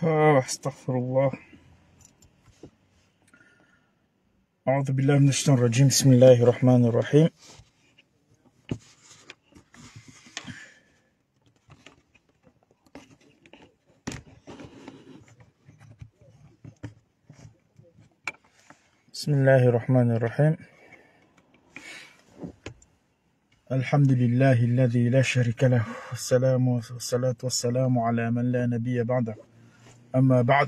استغفر الله. أعوذ بالله من الشيطان الرجيم. بسم الله الرحمن الرحيم. بسم الله الرحمن الرحيم. الحمد لله الذي لا شريك له، والصلاة والسلام على من لا نبي بعده. أما بعد،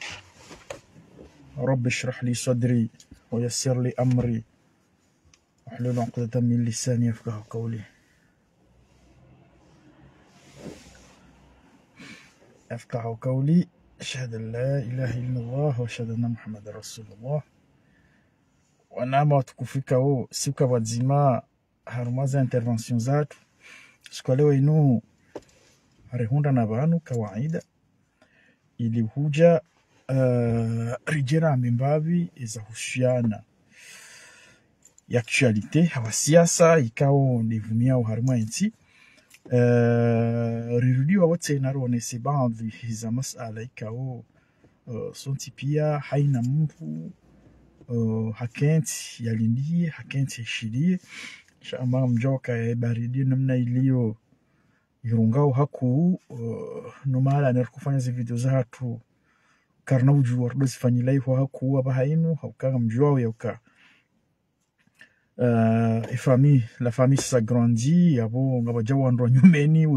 رب اشرح لي صدري ويسر لي أمري واحلل عقدة من لساني يفقه قولي. أشهد أن لا إله إلا الله وأشهد أن محمد رسول الله. Wanama watukufika o siku wazima harumaza intervention zatu siku leo inu harihunda na banu kawaida ili huja rijera mimbavi izahusiana ya actualite hawa siasa ikao nivumia uharuma nchi rirudiwa wote naronese baadhi za masala ikao sonti pia haina mtu hakenti yalindie hakenti ishirie shamba mjoka ya baridi namna iliyo yurungao haku numala nerkufanya zi video zatu karna uju wardo sifanyi live haku waba hainu haukanga mjwao yauka la famille s'agrandit yabo ngabajawa ndo nyumeni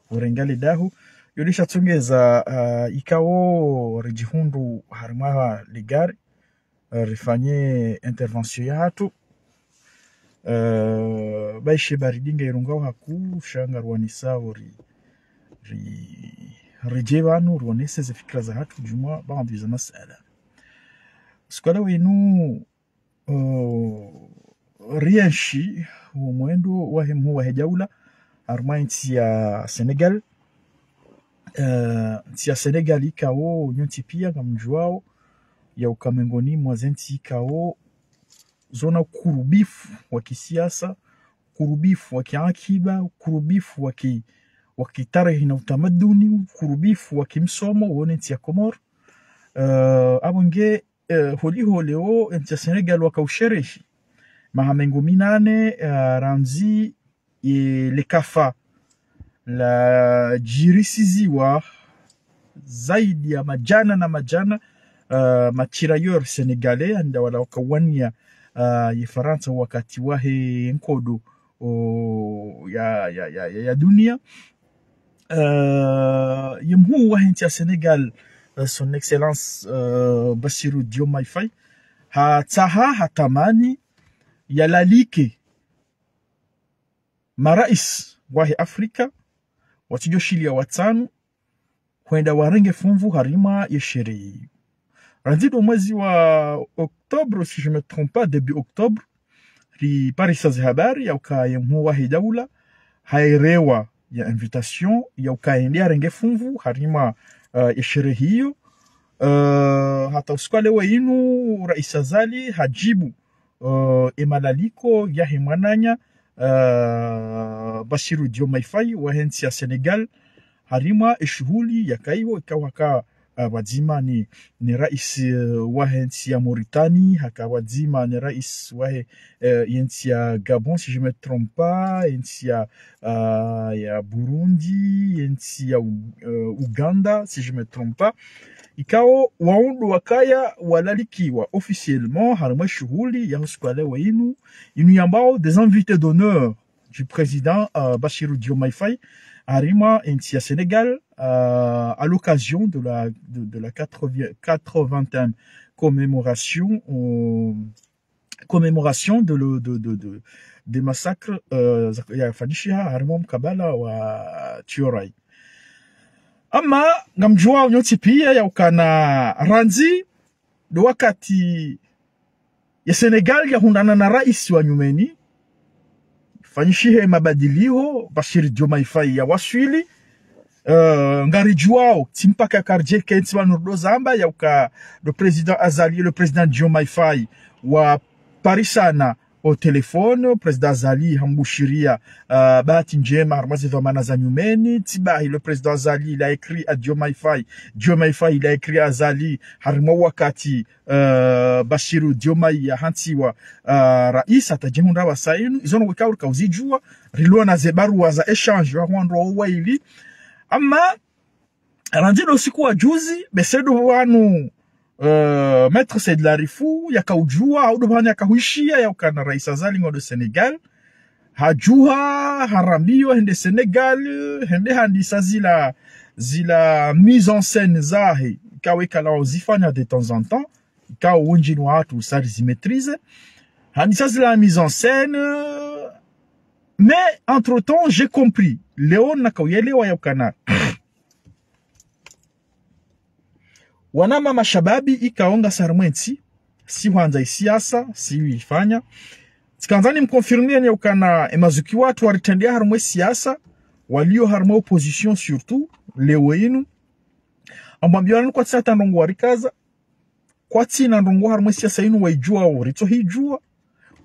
urengale dahu yolisha tungeza ikao rijihundu harimaha ligari rifanye intervention yatu baishe baridinga irungao haku shanga rwanisa rijebanu rwanese zifikra za hatu jumwa baadhi za masala skala wenu rianshi mwendo wahemu wahejaula arma nti ya Senegal ikao nyonti pia kamjuao ya ukamengoni mwazenti ikao zona kurubifu wa kisiasa, kurubifu wa kiakiba, kurubifu wa kitarehi na utamaduni, kurubifu wa kimsomo uone nti ya Komor. Abonge holiho leo nti ya Senegal wakaushereshi mahamengo minane ranzi lekafa la jirisiziwa zaidi ya majana na majana matirayor senegalais anda wala wakawania ya Faransa wakati wahe nkodo ya dunia yemhu wahe nti ya Senegal son excellence Bassirou Diomaye Faye hatamani yalalike marais wahe Afrika watijoshilia watano kwenda warenge funvu harima yesheri Randido mwezi wa Oktobre, si je me trompe pas, début octobre, ri Paris habari ya ukayemhu wa hidaula hairewa ya invitation ya ukaendia renge funvu harima ishere hiyo hata usikale wa inu Rais Azali hajibu emalaliko ya himwananya Bassirou Diomaye Faye wa hensi ya Senegal harima shughuli ya kaiwo ikawaka wazima ni rais wa nchi ya Mauritanie, haka wazima ni rais wa nchi ya Gabon si je me trompe pas, nchi ya Burundi, nchi ya Uganda si je me trompe pas. Ikao waundu wakaya walalikiwa officiellement harima shughuli ya hospitali wa inu yambao des invités d'honneur du président Bassirou Diomaye Faye harima nchi ya Senegal à l'occasion de la 80e commémoration des massacres ya Fadishia Harimom Kabala wa Tiorai. Ama ngamjua nyoti pia ya ukana ranzi do wakati ya Senegal ya hundana na rais wa nyumeni fanyishihe mabadilio Bassirou Diomaye Faye ya waswili ngari juao timpaka karje kentswa nurdo zamba ya uka le président Azali le président Diomaye Faye wa Parisana au téléphone président Zali hambushiria bahati njema harmazi dhamana za nyumeni tibahi. Le président Zali il a écrit à Diomaye Faye il a écrit à Zali harimo wakati Bashiru Diomaye ya hantiwa rais atajihunda wasainu izono wikauri kauzijua rilua na zebaru waza échange wa huandro waili ama randilo siku wa juzi besedo wanu Maître Seydlarifu yakaujua au dobani yakahuishia yaukana rais Azali de Senegal hajua harambio hende Senegal hende handisa zila mise en scène zahe kawe kala uzifanya de temps en temps ka unji no watu sali maîtrise handisa zila mise en scène. Mais entre temps j'ai compris Léon nakawelewa yaukana wanama mashababi ikaonga sarmwensi si huanza isiasa si uifanya tikanzani mkonfirmia ni ukana emazuki watu waritendea harmwe siasa walio harmwe opposition surtout leo inu ambambiwa kwa tsata ndongo warikaza kwa tina ndongo harmwe siasa inu waijua urito hijua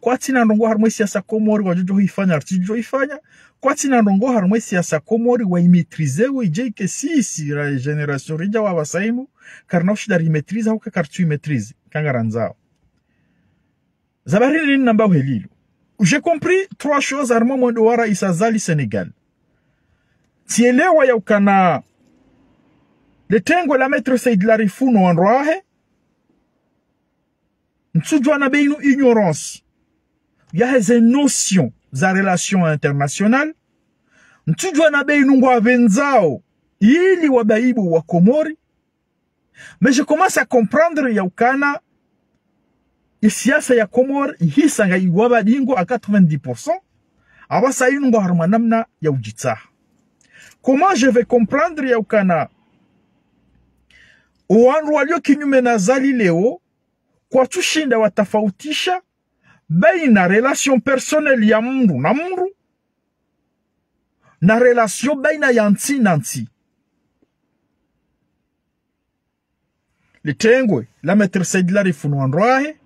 kwa tina ndongo harmwe siasa komori wajojo hifanya artijo hifanya kwa tina ndongo harmwe siasa komori waimetrize waijeke sisi la generation rija wa wasainu karna ushida rimetrize au kartu imetrize kangaranzao zabari namba uhelilu. J'ai compris trois choses armo mwendo wara isazali Senegal tielewa ya ukana le tengo la Maître Seydlarifu no wanroahe nsujwa na beinu ignorance ya heze notion za relation internationale nsujwa na beinu ngwa venzao ili wabaibu wa Komori. Mais je commence à comprendre ya ukana isiasa ya Komori ihisanga iwaba dingo à 90% abasa inu ngwa harmanamna ya ujitsa. Comment je vais comprendre ya ukana uwanru walio kinyume na Zali leo kwa tushinda watafautisha baina relation personnelle ya mundu na mundu na relation baina ya nti na nti. Litengwe la Maître Seydlarifu nwandroahe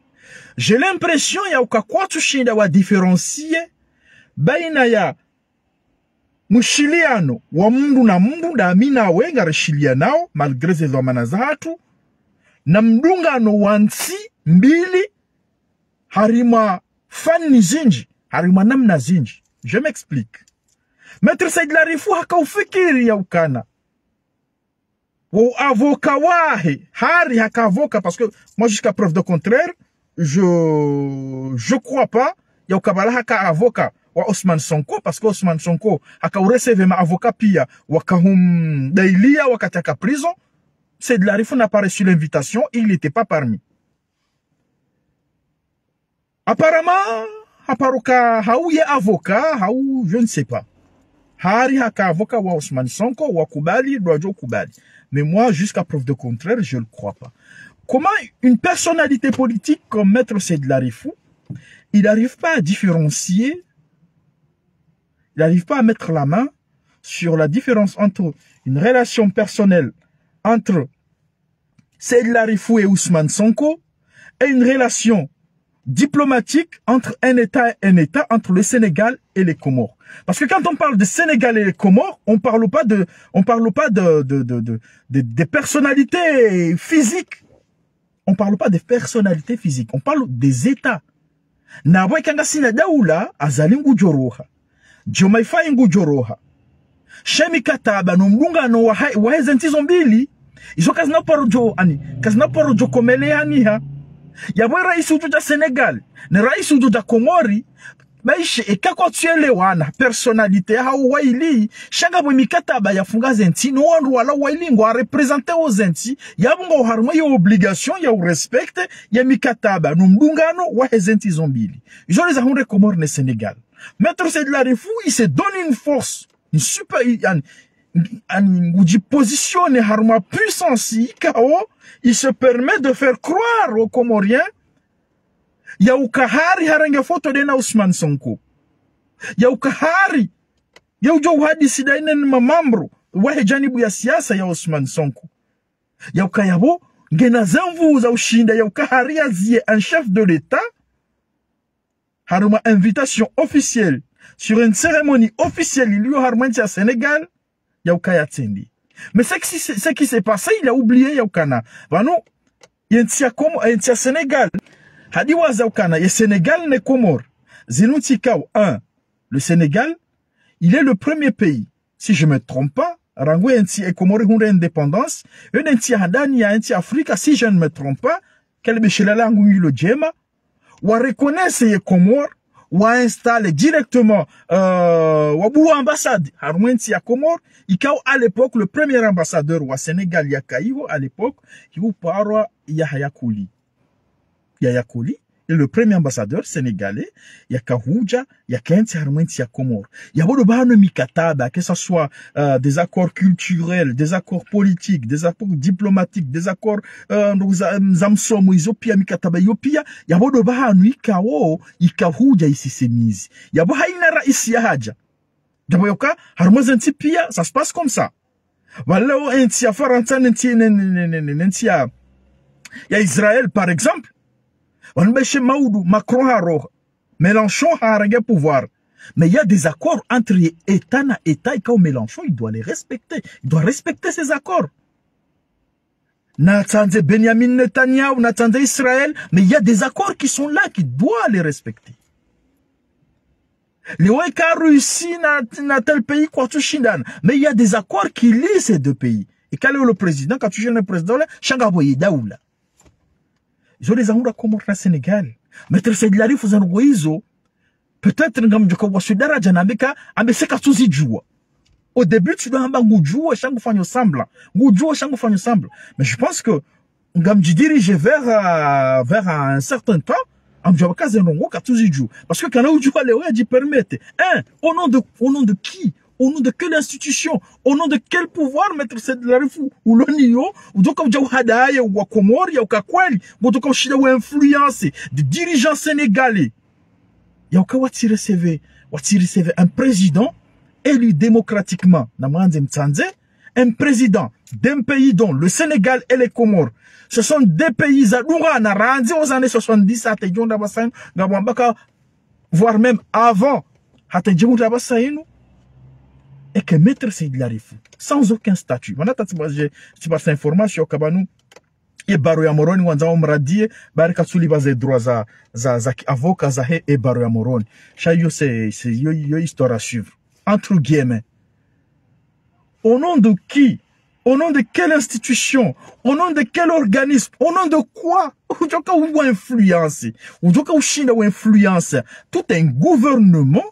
j'ai l'impression ya ukakwa tushinda wa différencier baina ya mushiliano wa mundu na mundu da amina wenga reshilia nao malgré ze dhamana za hatu na mdungano wa nsi mbili harima fani zinji harima namna zinji. Je m'explique. Maître Seydlarifu hakaufikiri ya ukana ou avocat wahe hari haka avocat parce que moi jusqu'à preuve de contraire je crois pas ya ukabala haka avocat wa Ousmane Sonko parce que Ousmane Sonko haka receive ma avocat pia wakahum dailia wakataka prison. Seydlarifu n'a pas reçu l'invitation, il n'était pas parmi. Apparemment aparuka hauye avocat hau je ne sais pas hari haka avocat wa Ousmane Sonko wakubali dojo kubali. Mais moi, jusqu'à preuve de contraire, je ne le crois pas. Comment une personnalité politique comme Maître Seydlarifu, il n'arrive pas à différencier, il n'arrive pas à mettre la main sur la différence entre une relation personnelle entre Seydlarifu et Ousmane Sonko et une relation diplomatique entre un État et un État, entre le Sénégal et les Comores. Parce que quand on parle de Sénégal et les Comores, on parle pas de personnalités physiques. On parle pas des personnalités physiques. On parle des États. Na kanga sina daula azali ngujoroha. Diomaye Faye ngujoroha. Shemi Kataba no mdunga no wa hezentizo mbili. Izo kazina porojo komele haniha. Yabwe rais ujuja Senegal. Na rais ujuja Komori. Baishe ekako tuelewana personnalité hao waili shanga bwe mikataba ya funga zenti no wandu wala waili ngo representer aux zenti yabungo harmo yo obligation ya respecte ya mikataba no mdungano wa hezenti zombili izo les ahunde Comores ne Sénégal. Maître Seydlarifu il se donne une force une super uji positionne harmo puissance kao il se permet de faire croire aux Comoriens ya ukahari harenge foto dena Ousmane Sonko ya ukahari ya ujo uhadisi daine ni mamambro wahe janibu ya siasa ya Ousmane Sonko ya ukayabo ngena zamvu za ushinda ya ukahari ya zie un chef de l'État haruma invitation officielle sur une cérémonie officielle il y a harmanti à Sénégal ya ukaya tsendi. Mais ce qui s'est passé, il a oublié ya ukana. Vano yentia comme yentia Sénégal. Hadi waza ukana ye Sénégal ne Comores. Zinunti kao 1. Le Sénégal, il est le premier pays, si je me trompe pas, rango yenti et Comores hunde indépendance, un enti hadani ya enti Afrique, si je ne me trompe pas, quel béchelala ngui le djema, ou reconnaître les Comores, ou installer directement ou ambassade harmenti à Comores, ikao à l'époque le premier ambassadeur au Sénégal ya Kaïro à l'époque, qui vous parle Yahya Kouli. Yahya Kouli est le premier ambassadeur sénégalais, ya Kahuja, ya Kenti harmenti à Comores. Ya bodo bahano mikataba, que ce soit des accords culturels, des accords politiques, des accords diplomatiques, des accords zamsomo izopia mikataba yopia, ya bodo bahano ikao ikahuja isisemizi. Ya bo haina raisi ya haja. Jabo yoka harmozenti pia, ça se passe comme ça. Walao enti ya Faransa nenti ya Israël par exemple. On chez Maoudou, Macron haro, Mélenchon a un pouvoir. Mais il y a des accords entre État et État et quand Mélenchon, il doit les respecter. Il doit respecter ces accords. N'attendez Benjamin Netanyahu, n'attendez Israël, mais il y a des accords qui sont là, qui doivent les respecter. Les Oueka Russie n'a tel pays quoi tout Chindan, mais il y a des accords qui lient ces deux pays. Et quel est le président, quand tu gênes le président là, Changaboye Daoula. Ils ont les amours comme au Sénégal. Maître Sedlari faisant Roizo. Peut-être ngam joko wasudara janabeka ameseka tuzi jua. Au début tu dois amba ngujua changu fanyo semblant. Ngujua changu fanyo semblant. Mais je pense que ngam dirige vers un certain temps amjabaka zenongo katuzi jua. Parce que kana ujua le ouais dit permettre. Au nom de qui? Au nom de quelle institution? Au nom de quel pouvoir mettre cette la refou? Ou l'onio? Ou donc comme Jawhadaye ou Wakomori ou Kakweli? Ou donc comme Chida ou influencé des dirigeants sénégalais? Yauka wati recevé un président élu démocratiquement, un président d'un pays dont le Sénégal et les Comores, ce sont des pays à aux années 70, voire même avant, et que maître c'est de la refou, sans aucun statut. Tu passes information kabanu et baro ya moroni wanza omradie bari katsuli baze droit za avocat za he e baro ya moroni. Chayo c'est yo histoire à suivre. Entre guillemets. Au nom de qui? Au nom de quelle institution? Au nom de quel organisme? Au nom de quoi? Ujoka ou influencer? Ujoka ou chine ou influence? Tout un gouvernement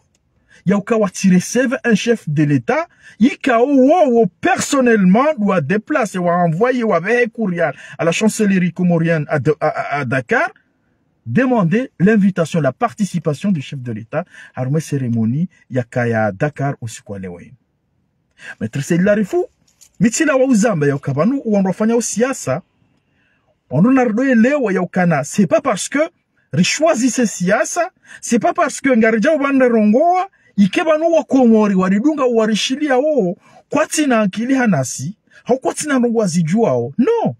Yauka wati receive un chef de l'État, Yikao personnellement doit déplacer ou envoyer ou avec courrier à la chancellerie comorienne à Dakar, demander l'invitation, la participation du chef de l'État à une cérémonie Yakaya Dakar au Sikwalewe. Maître Sedlari fou, mitila wa uzamba yaukabanu ou on refanya au siasa, on en a leo yaukana, c'est pas parce que richoisissez siasa, c'est pas parce que ngarija ubanda rongoa, ikebanu wa Komori waridunga warishilia o kwati na akili hanasi haukwati na rongo wazijuao non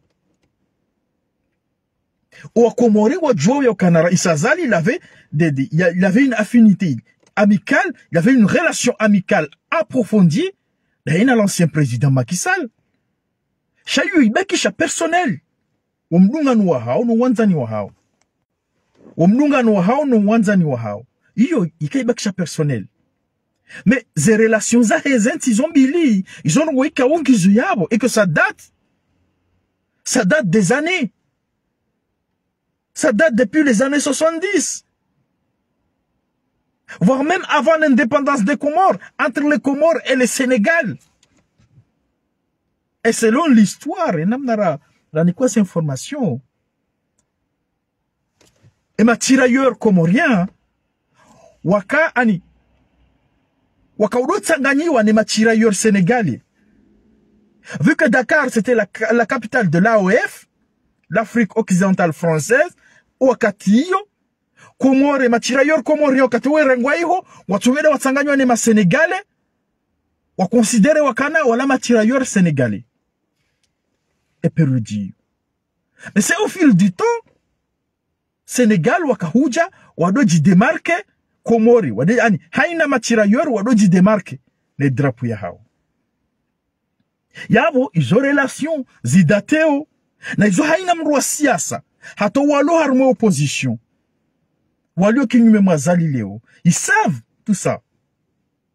wa Komori wa juo ya Kanara Isazali il avait une affinité amicale, il avait une relation amicale approfondie d'ailleurs l'ancien président Macky Sall chayu ibekisha personnel omdunga nuwa hao no wanzani wa hao omdunga nuwa hao no wanzani wa hao iyo ikaibekisha personnel. Mais ces relations ils ont bili, ils ont oué et que ça date des années. Ça date depuis les années 70. Voire même avant l'indépendance des Comores, entre les Comores et le Sénégal. Et selon l'histoire, et namnara, la ni quoi cette information? Et ma tirailleur comorien, waka ani, Wakaoudou Tsanganyiwa n'est ma tirailleur sénégalais. Vu que Dakar c'était la capitale de l'AOF, l'Afrique occidentale française, Wakatiyo, Komore, ma tirailleur comorien, Katiwe Rengwaiho, Watoueda Watsanganywa n'est ma sénégalais, Wakonsidere Wakana, wala ma tirailleur sénégalais. Et Perudi. Mais c'est au fil du temps, Sénégal, Wakahuja, wadoji demarke Komori wade yani haina matirailleur wadoji demarke ne drapeau ya hao yabo izo relation zidateo na izo haina mru wa siasa hato walo harmo opposition walio kinyume mwazali leo ils savent tout ça.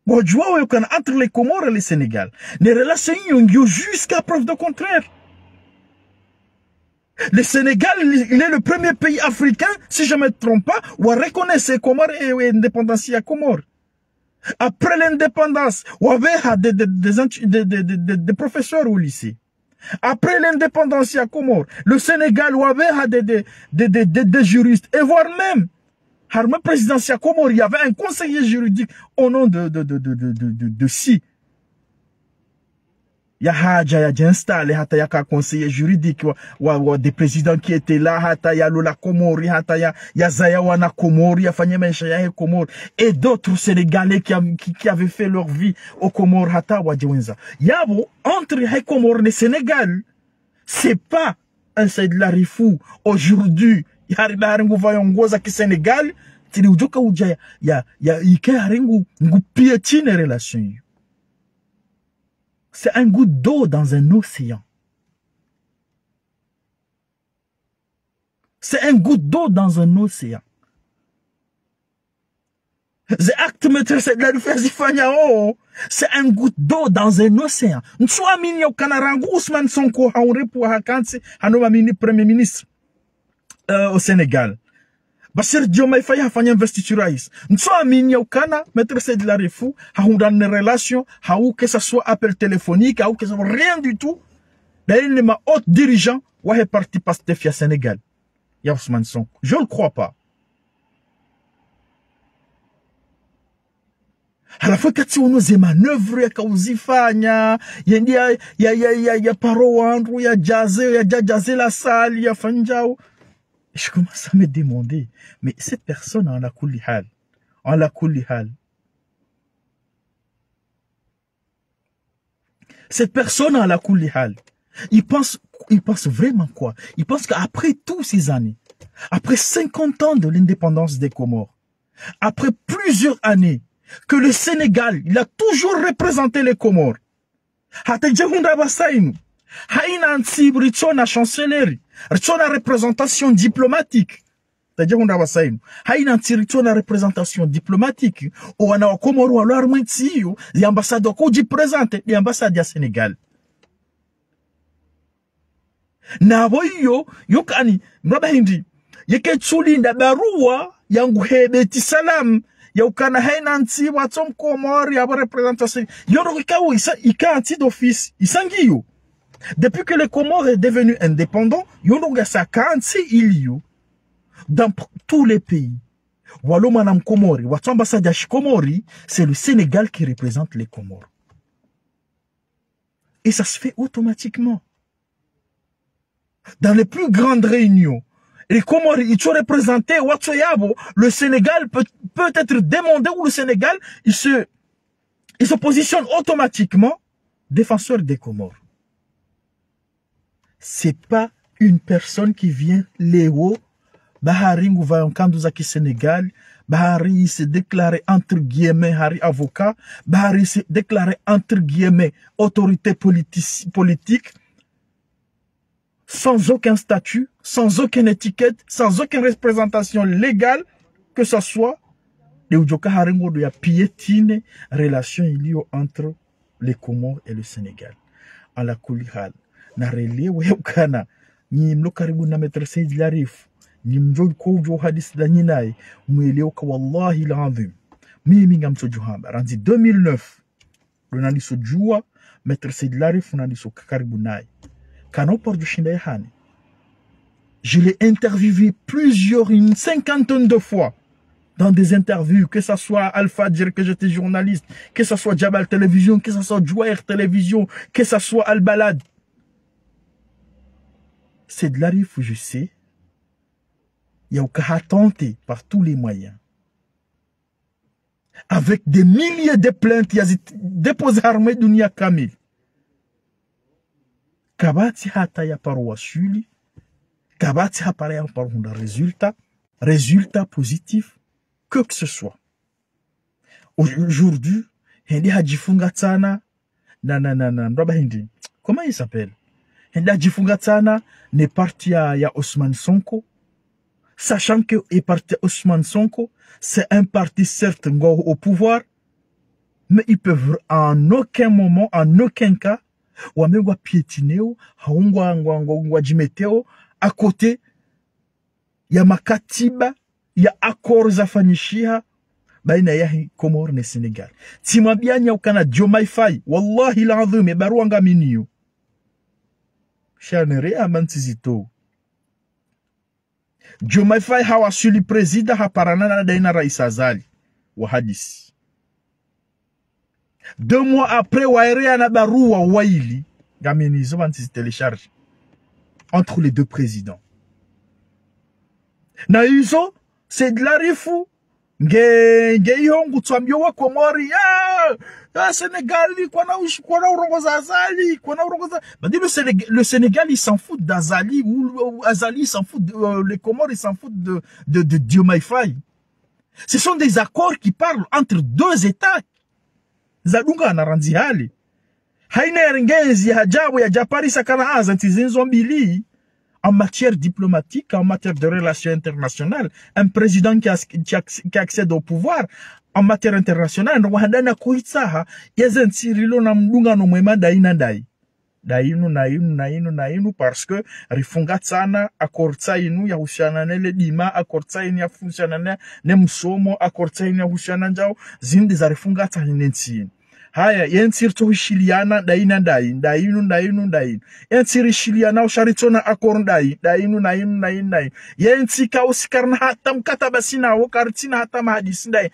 Wajua entre les Comores et le Sénégal les relations yongio jusqu'à preuve de contraire. Le Sénégal, il est le premier pays africain, si je ne me trompe pas, où on reconnaît ces Comores et l'indépendance à Comores. Après l'indépendance, on avait des professeurs au lycée. Après l'indépendance à Comores, le Sénégal, on avait des juristes. Et voire même, à la présidence à Comores, il y avait un conseiller juridique au nom de Si. Il y a installé hata ya ka conseiller juridique des présidents qui étaient là hata ya lola Komori hata ya Zaya wana Komori ya fanye maisha ya Komori et d'autres Sénégalais qui avaient fait leur vie au Comores hata wajiwenza yabo entre les Comores et le Sénégal c'est pas un Saïd Larifou aujourd'hui yari haringu vayongoza ki Sénégal tili ujoka uja ya ike haringu ngupietine relation. C'est un goutte d'eau dans un océan. C'est un goutte d'eau dans un océan. C'est un goutte d'eau dans un océan. N'soa mini au Kanarangu Ousmane Sonko haure pour hakansi hanoma mini premier ministre au Sénégal. Bassir Diomaye Faye a fait investiture raïs. N'soa mini au Kana maître Saïd Larifou haounda une relation haou que ça soit appel téléphonique haou que ça soit rien du tout. D'ailleurs ma haute dirigeant est parti Pastef ya Sénégal. Ya Ousmane Sonko. Je le crois pas. À la fois kati ono ze manœuvre ya kauzifanya ya paro wangu ya jaze la salle ya fanjao. Je commence à me demander, mais cette personne en la koulihal, cette personne en la koulihal, il pense vraiment quoi? Il pense qu'après tous ces années, après 50 ans de l'indépendance des Comores, après plusieurs années, que le Sénégal, il a toujours représenté les Comores. Haina nsib richona chancellerie, richona représentation diplomatique. C'est-à-dire on a ça. Haina nsib richona représentation diplomatique. Ou wana wa Komoro wa l'armentiyo, les ambassadeurs ko di présente, les ambassades ya Sénégal. Na boyo yokani mraba hindi. Yeke tsulinda barua yangu hebeti salam. Yaukana haina nsib watom Komoro ya représentation. Yoro ikawo ika anti d'office, isangiyo. Depuis que les Comores est devenu indépendant, Yonoga sa 46 ilio dans tous les pays. Walo manam Komori, Watsambasada Komori, c'est le Sénégal qui représente les Comores. Et ça se fait automatiquement. Dans les plus grandes réunions, les Comores, ils sont représentés, Watsoyabo, le Sénégal peut être demandé où le Sénégal, il se positionne automatiquement défenseur des Comores. C'est pas une personne qui vient Léo, Bahari Ngouvayon Kandouzaki Sénégal, Bahari s'est déclaré entre guillemets Hari avocat, Bahari s'est déclaré entre guillemets autorité politique, sans aucun statut, sans aucune étiquette, sans aucune représentation légale, que ce soit, les Ujoka Haringo de la piétine relation il y a entre les Comores et le Sénégal. À la Koulihal. Na rele wekana ni mlo karibu na maître Saïd Larifou ni mjo ko jo hadis da nyinaye mweleo ka wallahi alazim mimi ngamso johamba ranzi 2009 lonali so jua maître Saïd Larifou nali so karibu naye kano por du shinda hani je l'ai interviewé une cinquantaine de fois dans des interviews, que ce soit Alpha dire que j'étais journaliste, que ce soit Jabal Télévision, que ce soit Jouair Télévision, que ce soit Al Balad. C'est de Larifou, je sais. Il y a tenté par tous les moyens. Avec des milliers de plaintes, il y a déposé armée d'Unia Kamil. Kabati hata ya parwa shuli. Kabati hapare ya parwa résultat. résultat positif que ce soit. Aujourd'hui, hindi hajifunga sana comment il s'appelle? Hindi hajifunga sana ne parti ya Ousmane Sonko, sachant que le parti Ousmane Sonko, c'est un parti certes au pouvoir, mais ils peuvent en aucun moment, en aucun cas, wamegwa piétineo, haungwa jimeteo, à côté, ya makatiba, ya accords zafanyishia, baina ya Komoro na Senegal. Timwabianya ukana Diomaye Faye, wallahi l'azim, baruanga miniyo. Chanere amantizito. Diomaye Faye hawasuli presida haparanana daina Rais Azali wa hadisi. 2 mois après, Waerea na barua waili. Gamini, zo banti télécharge. Entre les deux présidents. Na izo, c'est de la rifu. Nge yongu tuambio wa Komori. Sénégali, kwa na urongoza Azali. Kwa na urongoza. Badi le Sénégal, il s'en fout d'Azali. Ou Azali, il s'en fout les Comores, ils s'en foutent de Diomaye Faye. Ce sont des accords qui parlent entre 2 États. Zadunga anaranzi hali. Haina ngezi ya hajabu ya Japari sakana azanti zinzo mbili. En matière diplomatique, en matière de relations internationales, un président qui accède au pouvoir, en matière internationale, wahandana kuitsaha, yazanti rilo na mdunga no mwema daina dai. Dainu, parce que rifunga tsana, akortsa inu ya husiana nele dima, akortsa inu ya husiana ne msomo, akortsa inu ya husiana njao, zindi za rifunga tsana nensi. Haya, yentsir to hishiliana dainu. Yentsir hishiliana usharitona akor dainu. Yentsika usikarna hatam katabasina, okartina hatam hadis dainu.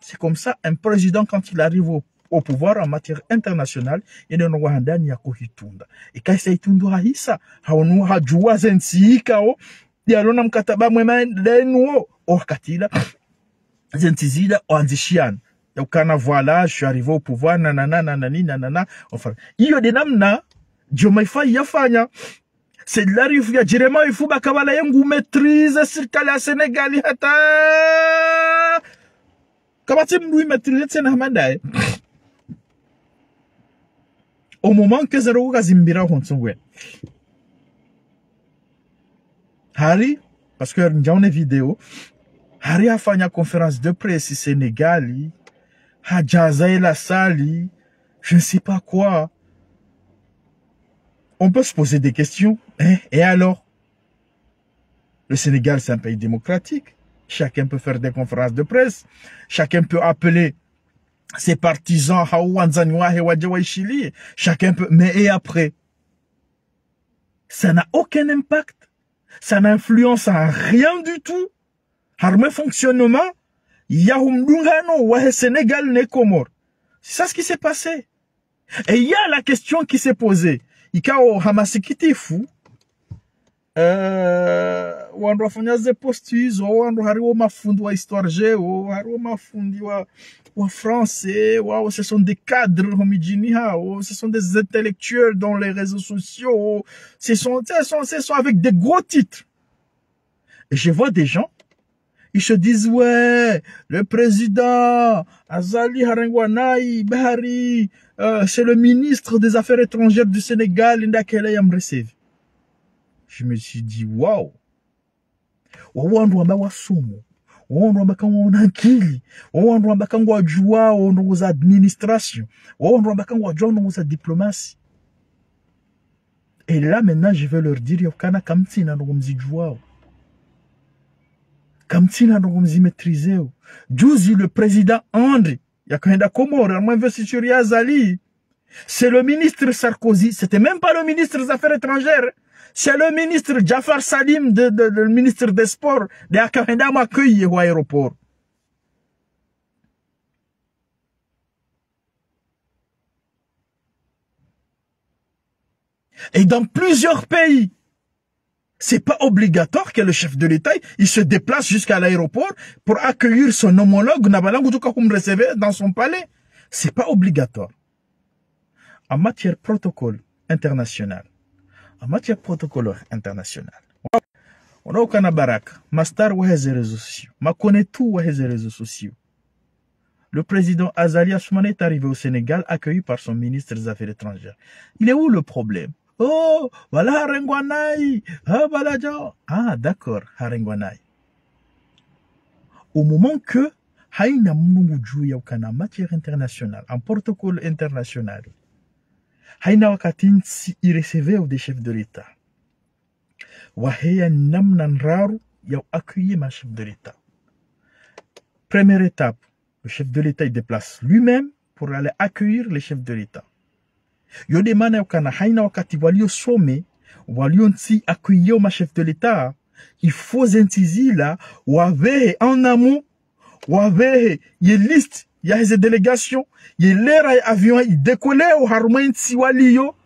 C'est comme ça, un président, quand il arrive au pouvoir en matière internationale, il y a un handani ya kuhitunda. Et quand il tundu haisa, haonu hajua zensika o, dialona mkataba mwema denu o katila, zentizida o anzishian. Donc, voilà, je suis arrivé au pouvoir, nanana, enfin, iyo de namna, Diomaye Faye yafanya. C'est de la rifu ya jirema ifu bakabala yengu maîtrise serikali ya Senegali hata. Kabati mdui maîtrise tsena hamadaye. Au moment que zero gazimbira honsongwe. Hari, parce que nous vidéo, Hari a fait une conférence de presse Sénégali, Hadjaza la sali, je ne sais pas quoi. On peut se poser des questions, hein? Et alors? Le Sénégal, c'est un pays démocratique. Chacun peut faire des conférences de presse. Chacun peut appeler ses partisans, chacun peut, mais et après? Ça n'a aucun impact. Ça n'influence à rien du tout. Harme fonctionnement, Yahoumdungano, Wahe Sénégal, ne Comores. C'est ça ce qui s'est passé. Et il y a la question qui s'est posée. Ikao Hamasikiti fou. Wando wafanya ze postu hizo, wando hariwo mafundi wa histoire géo, hariwo mafundi wa français, wow, ce sont des cadres homijini hao, ce sont des intellectuels dans les réseaux sociaux, ce sont avec des gros titres. Et je vois des gens, ils se disent, ouais, le président Azali Harangwanai Bahari, c'est le ministre des Affaires étrangères du Sénégal, Ndakele Yamresev. Je me suis dit, waouh, wawandu wamba wasumu, wawandu wamba kangwa unankili, wawandu wamba kangwa wajua ondongoza administration, wawandu wamba kangwa wajua ondongoza diplomatie. Et là, maintenant, je vais leur dire, yokana kamtina ndongomzi juao. Kamtina ndongomzi maîtriseo. Juzi, le président André, yakanda Komoro, moi investiture ya Azali. C'est le ministre Sarkozy, c'était même pas le ministre des Affaires étrangères. C'est le ministre Jafar Salim, le ministre des Sports, de Akahenda m'accueille au aéroport. Et dans plusieurs pays, c'est pas obligatoire que le chef de l'État, il se déplace jusqu'à l'aéroport pour accueillir son homologue, dans son palais. C'est pas obligatoire. En matière protocole international, en matière protocolaire internationale, On a aucun baraka. Mastar ou les réseaux sociaux. Ma connaît tout ou les réseaux sociaux. Le président Azali Assoumani est arrivé au Sénégal accueilli par son ministre des Affaires étrangères. Il est où le problème? Oh, voilà Harengwanai. Ah, voilà. Ah, d'accord, Harengwanai. Au moment que Haïna Mnungu Yaukana matière internationale, en protocole international, Haïna Wakatin si il recevait des chefs de l'État. Waheya Namnan Raru Yau accueilli ma chef de l'État. Première étape, le chef de l'État il déplace lui-même pour aller accueillir les chefs de l'État. Yo demande Yaukana Haïna Wakati Walio Sommet, Walio Nsi accueillir ma chef de l'État. Il faut entiser là, Wavehe en amont, Wavehe, il y a liste, il y a des délégations, il y a l'air avion, il décollait au Harmoin Siwalio,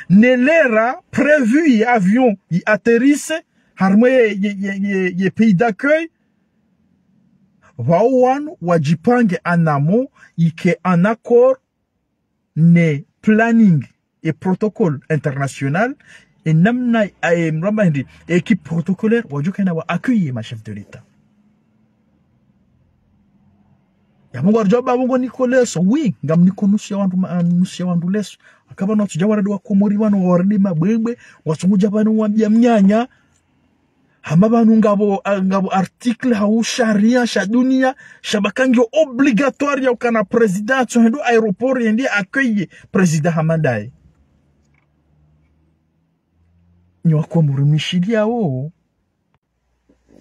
ne l'air prévu, il y a avion, il atterrisse, Harmoin, il y a pays d'accueil, Waouan, Wajipange en amont, il y a un accord, ne planning et protocole international, et namna équipe protocolaire wajukana wa accueillir ma chef de l'État. Ya mungu arjoba mungu Nicolas oui ngam nikonusia wandu leso akaba no tujawara do komori wano wardi mabwebwe wasunguja bano wambia mnyanya hama banu ngabo article ha sharia sha dunia shabakangio obligatoire ya ukana president so hendo aéroport yendi accueillir president Hamadai.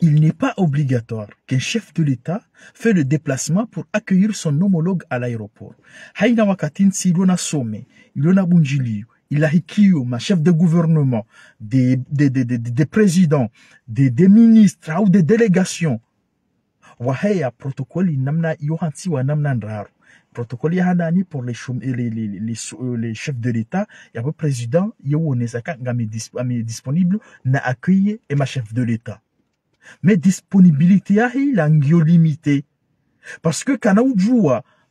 Il n'est pas obligatoire qu'un chef de l'État fait le déplacement pour accueillir son homologue à l'aéroport. Haïna Wakatin si il a sommé, il a bunjili, il a hikio, ma chef de gouvernement, des présidents, des ministres ou des délégations. Wahaya protocole namna yohanti wa namna raro. Protocole yahanani pour les chefs de l'État, il y a le président, il est disponible na accueillir et ma chef de l'État. Mais disponibilité il a limité. Parce que quand on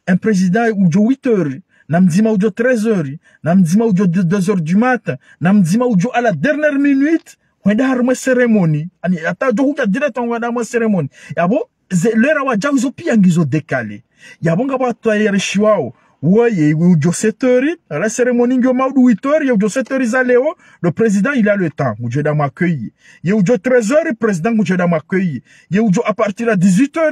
un président ou 8 heures, namdima ou 13 heures, namdima ou 2 heures du matin, namdima ou à la dernière minute, on a une cérémonie. Ani ata jo direct on a une cérémonie. Yabo l'heure wa jawizo pia ngizo décalé. Yabonga ba toyer chiwao. Ouais, ou 7 heures, la cérémonie de 8 heures, il y a 7 heures, le président, il a le temps, où je dois m'accueillir. Il y a 13 heures, le président, où je dois m'accueillir. Il y a à partir de 18 heures,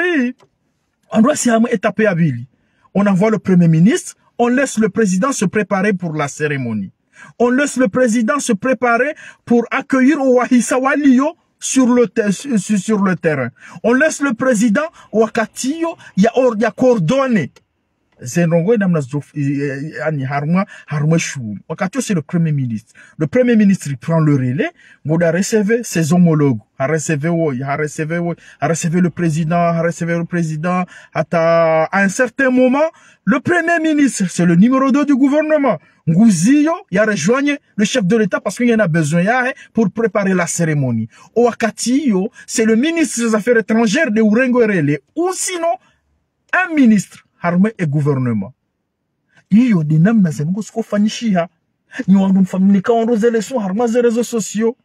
on doit s'y étaper à Billy. On envoie le premier ministre, on laisse le président se préparer pour la cérémonie. On laisse le président se préparer pour accueillir Wahissa Walio sur le terrain. On laisse le président Wakatiyo, il y a coordonné. C'est le premier ministre. Le premier ministre, il prend le relais, il a recevé ses homologues, a recevé le président, à un certain moment, le premier ministre, c'est le numéro 2 du gouvernement. Ngouziyo, il a rejoint le chef de l'État parce qu'il y en a besoin pour préparer la cérémonie. Ouakatiyo, c'est le ministre des Affaires étrangères de Urengo Relais, ou sinon, un ministre. Armée et gouvernement. Iyo de nam na zengo sko fanishiha. Ni wandu mfamilika wandu zele so harma ze réseaux sociaux.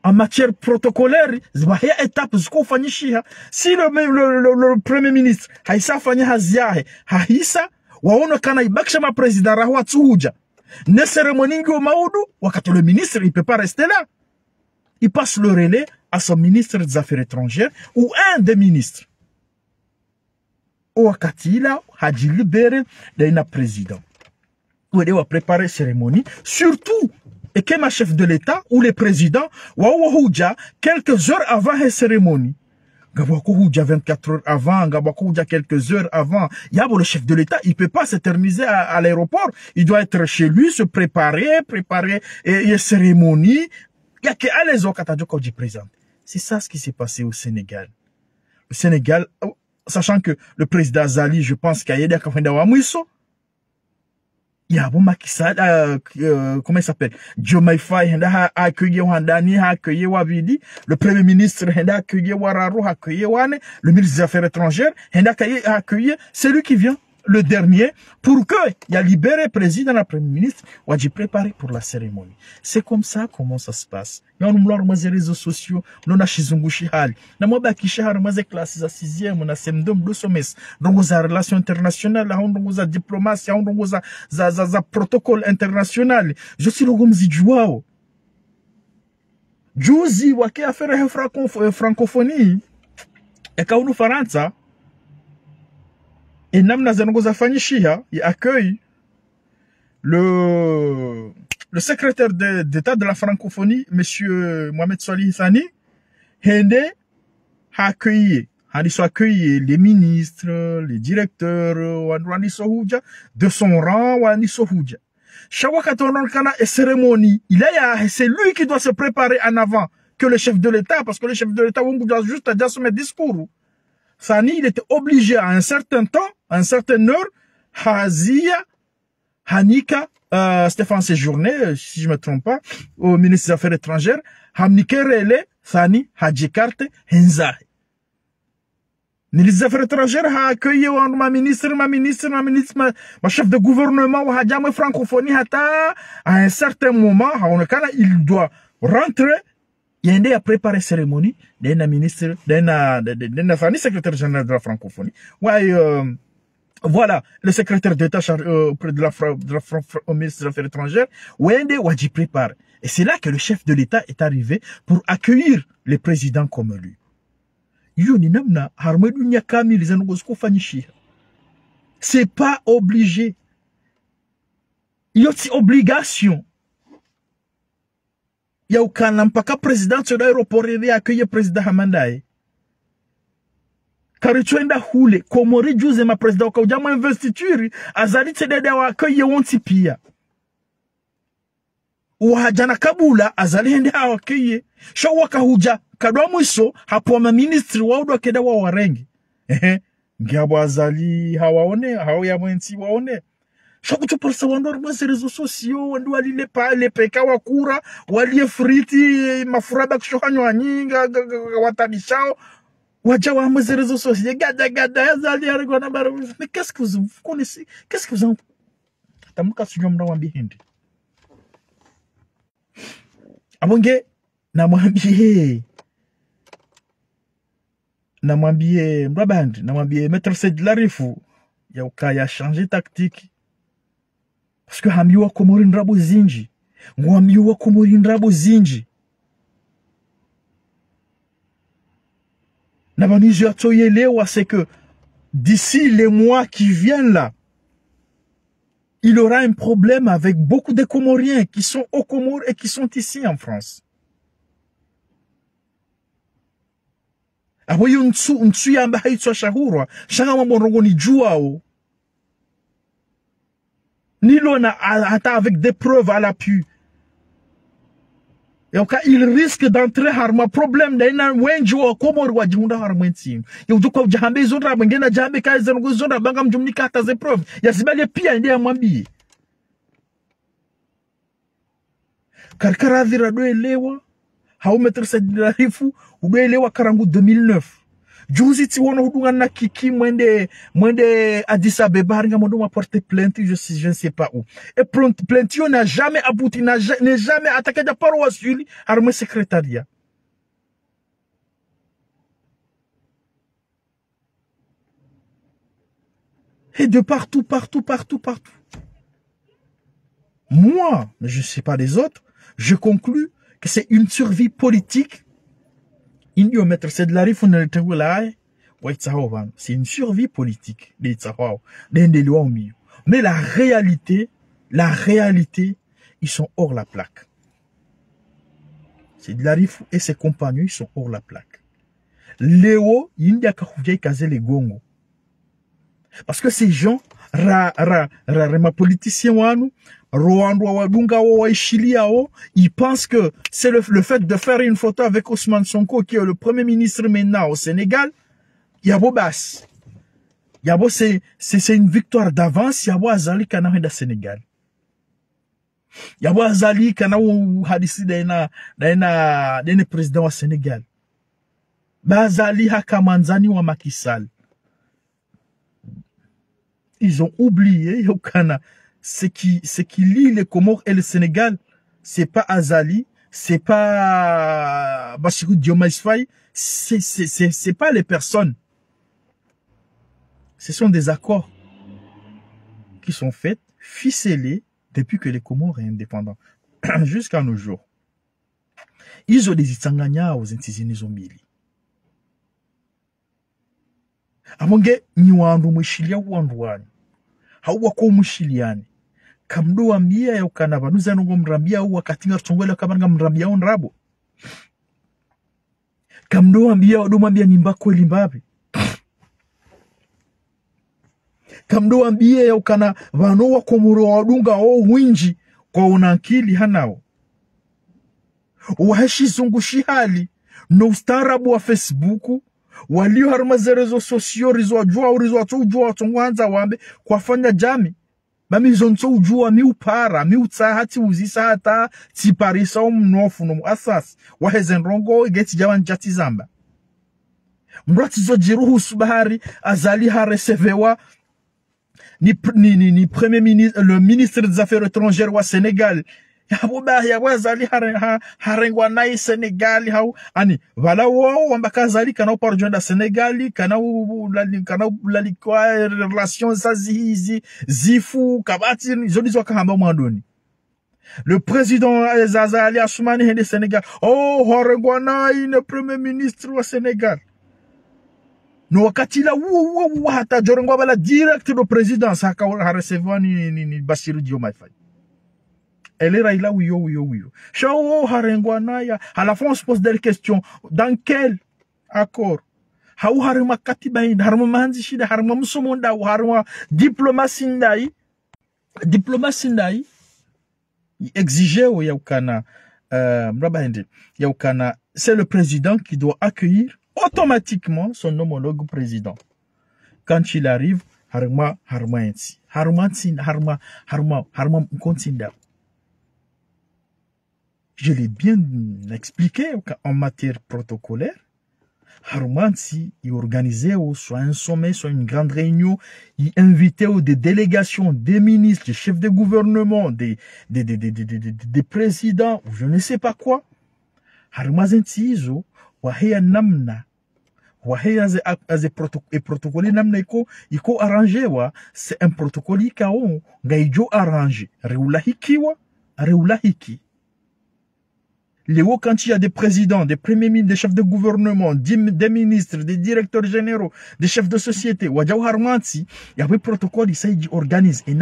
En matière protocolaire, zbahia étape sko fanishiha. Si le premier ministre haisa fanya haziahe, haisa waona kana ibakisha ma président rahwa tsuja. Ne cérémonie ngo maudu wakati le ministre il peut pas rester là. Il passe le relais à son ministre des Affaires étrangères ou un des ministres. Wakati là, Hadji libéré d'un président. Où il va préparer cérémonie, surtout, et que ma chef de l'État ou le président, Wawahouja, quelques heures avant la cérémonie. Gabakouja 24 heures avant, Gabakouja quelques heures avant. Yabo, le chef de l'État, il peut pas s'éterniser à l'aéroport. Il doit être chez lui, se préparer et cérémonie. Il y a que à les Okatadjoko du présent. C'est ça ce qui s'est passé au Sénégal. Le Sénégal, sachant que le président Azali, je pense qu'il y a des Kafendawamuiso, il y a un Macky Sall, comment il s'appelle? Diomaye Faye, il a accueilli Wandani, a accueilli Wabidi, le premier ministre, il a accueilli Wararo, a accueilli Wane, le ministre des Affaires étrangères, il a accueilli, c'est lui qui vient. le dernier, pour que y a libéré président et premier ministre, on a préparé pour la cérémonie. C'est comme ça comment ça se passe. Il y a les réseaux sociaux, on a chizungushi hali. Na mwa kisha maze classes za 6e, on a semdom do somes. Donc on a relations internationales, on a diplomatie, on a protocole international. Je suis le gomzi juao. Juzi wake affaire francophonie. Et quand on Faransa, et namna zanongoza fanyishia, il accueille le secrétaire d'État de la francophonie, monsieur Mohamed Salih Thani, Hende a accueilli les ministres, les directeurs, de son rang, et cérémonie, c'est lui qui doit se préparer en avant que le chef de l'État, parce que le chef de l'État, on doit juste à dire son discours. Thani, il était obligé à un certain temps, à une certaine heure, Hazia, Hanika, Stéphane Séjourné, si je me trompe pas, au ministre des Affaires étrangères, Hamnikerele, Thani, Hadjikarte, Henzahe. Le ministre des Affaires étrangères a accueilli ma ministre, ma chef de gouvernement, ma francophonie, à un certain moment, il doit rentrer. Il y a préparé la cérémonie d'un ministre, d'un secrétaire général de la francophonie. Ouais, voilà, le secrétaire d'État auprès de au ministre des Affaires étrangères. Ouais, il prépare. Et c'est là que le chef de l'État est arrivé pour accueillir le président comme lui. C'est pas obligé. Il y a aussi obligation. Il y a aucun mpaka président de l'aéroport et accueillir président Hamandae. Car tu es hule, komori juze ma président kwa ujama investiture, azali tsedede wa accueillir wonti pia. Wahajana kabula, azali hende hawa accueillir. Shawaka huja, kadwa mwiso, hapo ma ministri waudu wakeda wa warengi. Ngiabo azali hawaone, hawa ya mwenti waone. Chaque tu penses on a ces réseaux sociaux, on doit aller les peka wakura, walie friti, mafurada kushohanyo anyinga, watabishao, wajawa à ces réseaux sociaux, gada, yazali, arigwana baro. Mais qu'est-ce que vous connaissez? Qu'est-ce que vous en... Tamuka sunyomra wambi hindi. Abonge, namwambie, mbabandi, namwambie, maître Sedlarifu, ya ukaya changer tactique. Parce que hamiwa komori ndrabo zinji. Mwamiwa komori ndrabo zinji. Nabanizu atoyelewa, c'est que d'ici les mois qui viennent là, il aura un problème avec beaucoup de Comoriens qui sont aux Comores et qui sont ici en France. Awoyo ntsu yamba haitwa shahurwa. Shanga mamorongo ni juao. Nilona ata avec des preuves à l'appui. Et au cas, il risque d'entrer harma problème d'aina wenji wa komori wa junda harmwenting. Et au cas, jahambe zondra bangena jahambe kaisa ngo zondra bangam jumni kata ze preuve. Ya sibali pia ndiye mwambi. Karkara dhira do elewa. Hau maître Sedlarifu do elewa karangu 2009. Juzi ti wono hudunga na kiki mwende Addis Abeba haringa mondo ma porter plainte je ne sais pas où. Et plainte n'a jamais abouti, n'est jamais attaqué de paroi sur lui armée secrétariat. Et de partout. Moi, mais je ne sais pas les autres, je conclus que c'est une survie politique. C'est une survie politique. Mais la réalité, ils sont hors la plaque. C'est de l'Arif et ses compagnons, ils sont hors la plaque. Léo, parce que ces gens, ma politicien ils pensent que c'est le fait de faire une photo avec Ousmane Sonko, qui est le premier ministre maintenant au Sénégal. Yabo Bass. Yabo, c'est une victoire d'avance. Yabo Azali Kana da Sénégal. Yabo Azali Kana ou hadisi daina président au Sénégal. Bazali Hakamanzani ou Macky Sall. ils ont oublié ce qui lie les Comores et le Sénégal. C'est pas Azali, c'est pas Bassirou Diomaye Faye, c'est pas les personnes. Ce sont des accords qui sont faits, ficelés depuis que les Comores sont indépendants jusqu'à nos jours. Ils ont des itanganya aux intizini zombili. Amonge niwandu mwishilia wanduani. Hawa kwa mwishiliani. Kamdo wambia ya ukanaba. Nuza nungo mrambia uwa katinga rutongwele kabanga mrambia unrabo. Kamdo wambia wadu wambia nimba kweli mbabi. Kamdo wambia ya ukana wanoa komuro wadunga o winji kwa unankili hanao. Waheshi zungushi hali no ustarabu wa Facebooku walio harmaze rezo sosio rizo ujua tungwanza wambe kwa fanya jami mami zonto ujua mi upara mi utahati uzisa hata tiparisa mnofu no asas wahezen rongo igeti jawan jati zamba mbrati zo jiruhu subahari azali haresevewa ni premier ministre, le ministre des Affaires étrangères au Sénégal. Ya wazali harengwa nai Sénégal hau ani wala wao wambaka zali kana uparjoenda Sénégal kana lalikwa relations zazizi zifu kabati zoni wakahamba mwandoni. Le président Azali Assoumani hende Sénégal. Oh harengwa nai le premier ministre au Sénégal. No wakati la hata jorengwa bala direct do président saka recevoir ni Bassirou Diomaye Faye. Elle est là, oui. Chao harengwanaya. À la fin, on se pose des questions. Dans quel accord? Hau harema katibain, harema manzishida, harema musomonda, harema diplomatie ndai. Diplomatie ndai. Exiger au yaukana, yaukana, c'est le président qui doit accueillir automatiquement son homologue président. Quand il arrive, harema inti. Harema mkontinda. Je l'ai bien expliqué en matière protocolaire. Harumansi, il organisait soit un sommet, soit une grande réunion, il invitait des délégations, des ministres, des chefs de gouvernement, des présidents, ou je ne sais pas quoi. Harumansi izo, waheya namna, waheya ze protocole namna iko arrangé wa, c'est un protocole ikao, ngaijo arrangé. Reulahikiwa, reulahiki. Léo, quand il y a des présidents, des premiers ministres, des chefs de gouvernement, des ministres, des directeurs généraux, des chefs de société, il y a des protocoles, ils organisent. Il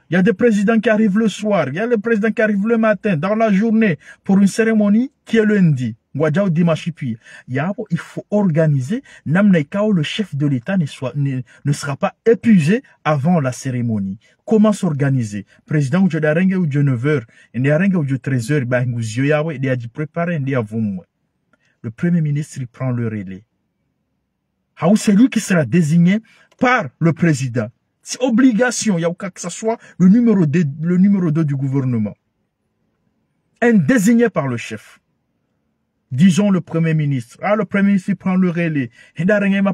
y a des présidents qui arrivent le soir, il y a des présidents qui arrivent le matin, dans la journée, pour une cérémonie qui est lundi. Il faut organiser. Le chef de l'État ne sera pas épuisé avant la cérémonie. Comment s'organiser? Président ou Jodarengue ou 9h, et ou 13h, il a dit préparer, le premier ministre, il prend le relais. C'est lui qui sera désigné par le président. C'est obligation, il y a que ce soit le numéro 2 du gouvernement. Désigné par le chef. Disons le premier ministre. Le premier ministre il prend le relais.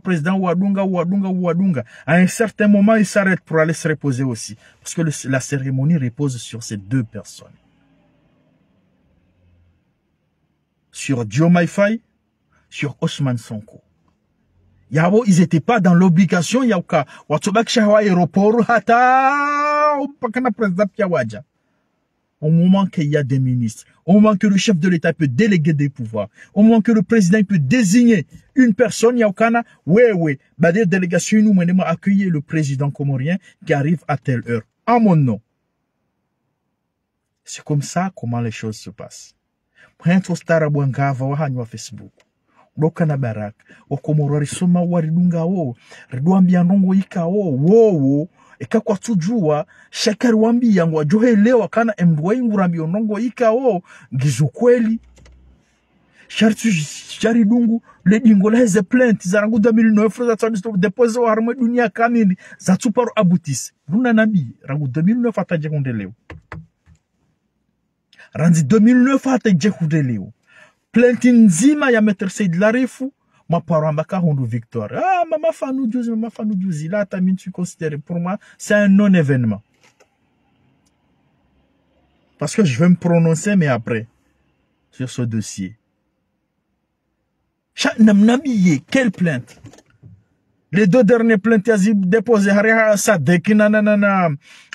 Président Ouadunga. À un certain moment, il s'arrête pour aller se reposer aussi. Parce que la cérémonie repose sur ces deux personnes. Sur Diomaye Faye, sur Ousmane Sonko. Ils n'étaient pas dans l'obligation. Au moment qu'il y a des ministres, au moment que le chef de l'État peut déléguer des pouvoirs, au moment que le président peut désigner une personne, il y a des délégations, nous menons à accueillir le président comorien qui arrive à telle heure, à mon nom. C'est comme ça comment les choses se passent. Facebook. Dokana barak, okomorori soma waridunga wo, ridwambia ndongo ika wo, eka kwa tujua, shakari wambi yangu wajohe lewa kana mdwa ingurambi ndongo ika wo, gizukweli. Shari dungu, le dingola heze plainte, zarangu 2009, za tsadis depose wa harma dunia kamili, za tuparo abutis. Runa nabi, rangu 2009 ataje kundeleo. Ranzi 2009 ataje kundeleo. Plainte nzima ya Maître Seyd Larifu, ma parambaka hondu victoire. Ah, mama fanou djouzi, là, t'as mis, tu considères, pour moi, c'est un non-événement. Parce que je vais me prononcer, mais après, sur ce dossier. Quelle plainte? Les 2 dernières plaintes déposées à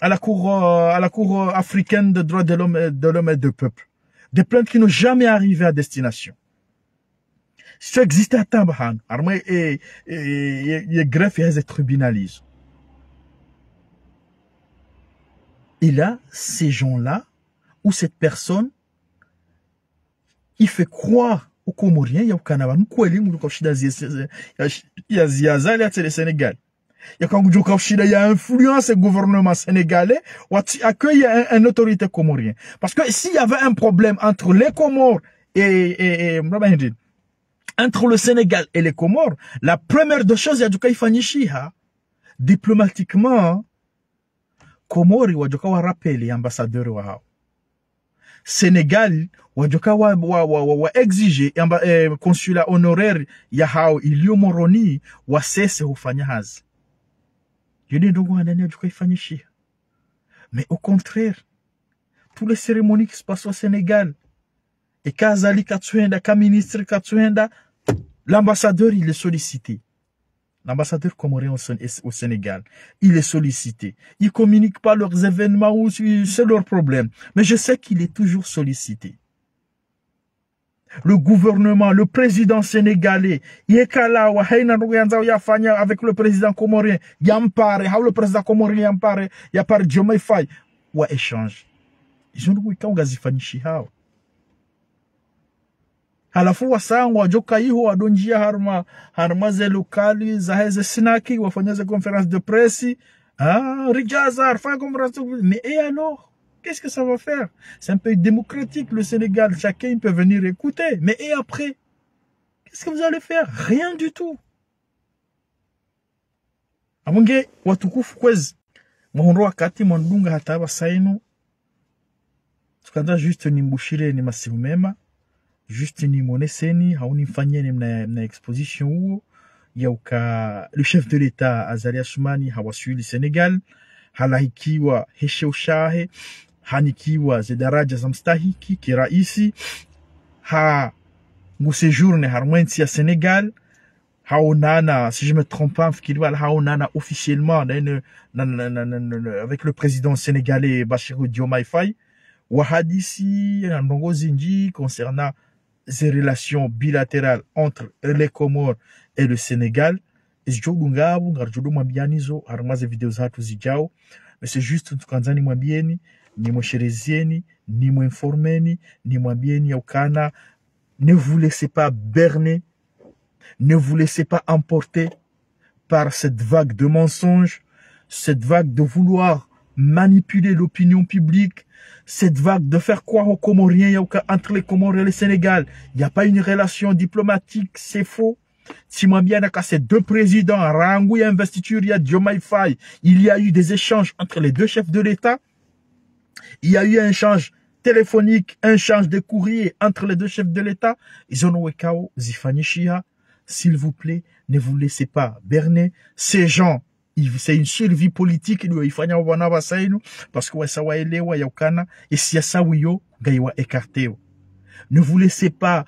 la cour africaine de droits de l'homme et du peuple. Des plaintes qui n'ont jamais arrivé à destination. Ça existe à Tambahan. Et greffe et tribunalisent. Et là, ces gens-là, ou cette personne, il fait croire aux Comoriens, il y a au Canada, nous quoi les moules il y a le Sénégal. Il y a influence gouvernement sénégalais ou accueille une autorité comorienne. Parce que s'il y avait un problème entre les Comores et entre le Sénégal et les Comores, la première des choses, il y a du Kaifanishi, diplomatiquement, Comores, il y a du rappel ambassadeur wa Sénégal, wajoka wa exige consulat honoraire ya hao Ilio Moroni wa sese hufanya hazi. Yoni ndogo wanani wajoka ifanyishia. Mais au contraire, toutes les cérémonies qui se passent au Sénégal, et Kazali Katsuenda, ministre Katsuenda, l'ambassadeur il est sollicité. L'ambassadeur comorien au Sénégal, il est sollicité. Ils communiquent pas leurs événements ou c'est leur problème. Mais je sais qu'il est toujours sollicité. Le gouvernement, le président sénégalais, avec le président comorien, le président comorien il y a par Diomaye Faye, ou échange. Ils ont dit qu'ils ont halafu wasangu wajoka hiho wadonjia harma ze lokali za heze sinaki wafanyaze conférence de presse Rijaza faire conférence de presse. Mais et alors qu'est-ce que ça va faire? C'est un pays démocratique le Sénégal, chacun peut venir écouter, mais et après qu'est-ce que vous allez faire? Rien du tout. Amunge watukufu kwezi mwahondo wakati mwandunga hataba saino tukanda juste nimbushire ni masimu mema juste ni moneseni hauni mfanyie na exposition huo yauka le chef de l'État Azali Assoumani hawasili Senegal halahikiwa heshe ushahe hanikiwa zedaraja za mstahiki kiraisi ngusejourne harmwensi ya Senegal haonana, si je me trompe pas, haonana officiellement avec le président sénégalais Bassirou Diomaye Faye wahadisi ndongozi nji concernant ces relations bilatérales entre les Comores et le Sénégal. Mais c'est juste tukanzani mwabieni, ni mwasherezieni, ni mwinformeni, ni mwabieni yaukana. Ne vous laissez pas berner, ne vous laissez pas emporter par cette vague de mensonges, cette vague de vouloir manipuler l'opinion publique, cette vague de faire croire aux Comoriens entre les Comores et le Sénégal. Il n'y a pas une relation diplomatique, c'est faux. Si moi bien que ces 2 présidents, Rangou et investiture, il y a Diomaye Faye, il y a eu des échanges entre les 2 chefs de l'État. Il y a eu un échange téléphonique, un échange de courrier entre les 2 chefs de l'État. Ils ont wekao zifanyishia. S'il vous plaît, ne vous laissez pas berner. Ces gens, c'est une survie politique il fanya wana basainu parce que ça wa elewa yaukana et si ça wiyo gaiwa écarté. Ne vous laissez pas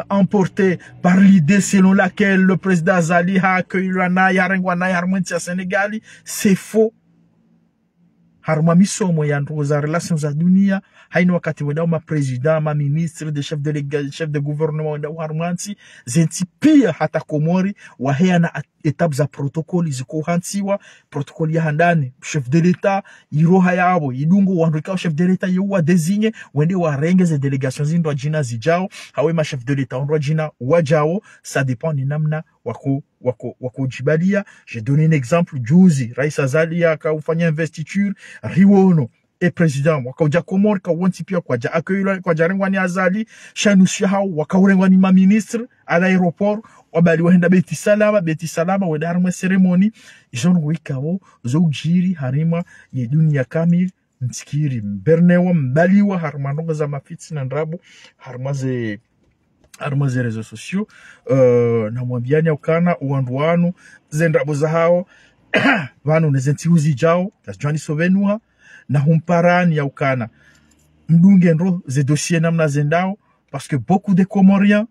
emporter par l'idée selon laquelle le président Azali a accueilli l'ana yarengwana yarmwentia Sénégali. C'est faux. Harma misomo ya ndoza relations za dunia haina wakati wadao ma président ma ministre de chef de l'État chef de gouvernement wadao harmanti zenti pia hata Komori wahea na étapes za protocole ziko hantiwa protocole ya handani chef de l'État iroha yabo idungu wandika chef de l'État yuwa désigné wende warenge ze délégations zindo jina zijao hawe ma chef de l'État ondwa jina wajao. Ça dépend ni namna wako jibalia. J'ai donné un exemple juzi Rais Azali akaufanya investiture Riwono et président wakaja Komori ka wanti pia kwa ja accueillir kwa jarengwani Azali shanusia hao wakaurengwani ma ministre à l'aéroport wabali wahenda beti salama wedarma ceremony ison wikao zojiri harima ye dunia kamil nsikiri bernewa mbaliwa harmanonga za mafitsi na ndrabu harmaze arma za réseaux sociaux na mwambiani ukana uwandu wanu zendabo za hao vanu nezentiuzi jao tajwani sovenuha na humparani ya ukana mdunge ndo ze dossiers namna zendao parce que beaucoup de Comoriens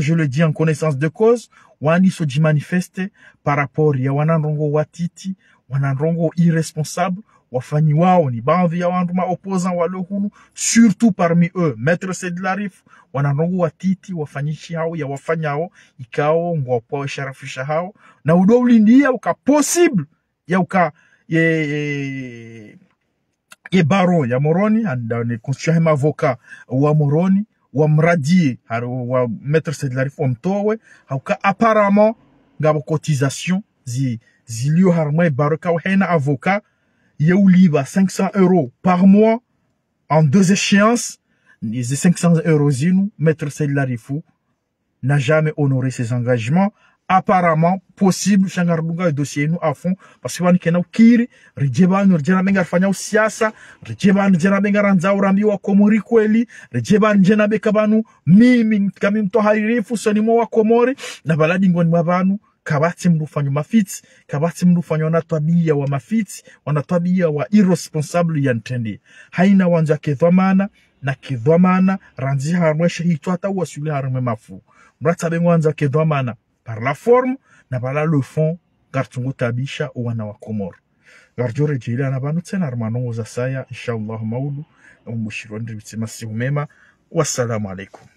je le dis en connaissance de cause wani soji manifeste par rapport ya wanandongo watiti wanandongo irresponsable wafanyi wao ni baadhi ya wandu opposant walohunu surtout parmi eux maître Sedlarif wanandongo watiti wafanyishi hao ya wafanyao ikao ngwapo sharafisha hao na udolindia uka possible ya uka ye baron ya Moroni anda ni constitution avocat wa Moroni wa mradie wa maître Sedlarif wa mtowe hauka apparemment ngabo cotisation zilio harmai baraka wa hena avocat Yeuliba 500 € par mois en 2 échéances. Les 500 € zinu, maître Sedlarifou n'a jamais honoré ses engagements. Apparemment, possible, Shangarduga et dossier nous à fond, parce que nous avons kiri, Rijeban, Rjenamenga Fanyao Siasa, Rijeban, Rjenamenga Ranzao Rambi wa Komori Kweli, Rijeban, Jenabe Kabanu, Mimi, Kamim Toharirifu, Sonimo wa Komori, na baladi ngoni mabanu, kabati mnufanya mafiti, kabati mnufanya wanatwabia wa mafiti, wanatwabia wa irresponsible ya ntendi. Haina wanja kedhamana, na kedhamana, ranzi harmweshe hito hata uwasuli harme mafu. Mrata bengu wanja kedhamana, par la forme, na par le fond, gartungu tabisha uwana wa Komoro. Garjore jili anabanu tena armanongo za saya, inshallah maudu, na umbushiru andri bitima si umema. Wassalamu alaikum.